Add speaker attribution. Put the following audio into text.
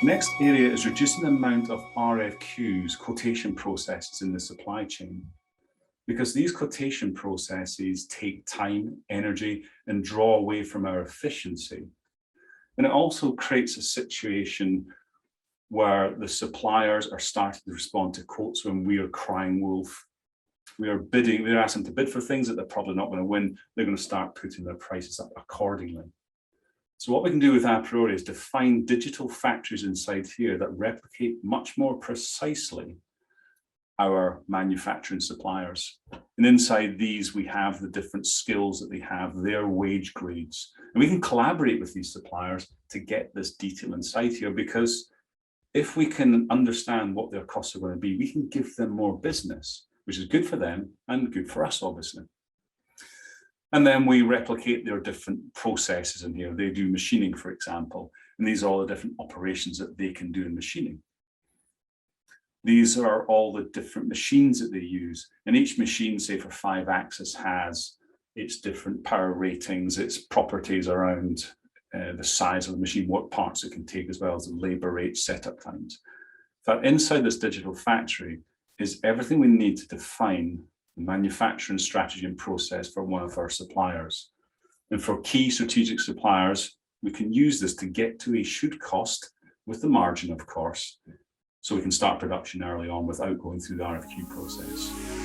Speaker 1: Next area is reducing the amount of RFQs, quotation processes in the supply chain, because these quotation processes take time, energy, and draw away from our efficiency. And it also creates a situation where the suppliers are starting to respond to quotes when we are crying wolf. We are bidding, we're asking them to bid for things that they're probably not going to win. They're going to start putting their prices up accordingly. So what we can do with aPriori is define digital factories inside here that replicate much more precisely our manufacturing suppliers. And inside these, we have the different skills that they have, their wage grades. And we can collaborate with these suppliers to get this detail inside here, because if we can understand what their costs are going to be, we can give them more business, which is good for them and good for us, obviously. And then we replicate their different processes in here. They do machining, for example, and these are all the different operations that they can do in machining. These are all the different machines that they use. And each machine, say for 5-axis, has its different power ratings, its properties around the size of the machine, what parts it can take, as well as the labor rates, setup times. So inside this digital factory is everything we need to define the manufacturing strategy and process for one of our suppliers. And for key strategic suppliers, we can use this to get to a should cost with the margin, of course, so we can start production early on without going through the RFQ process.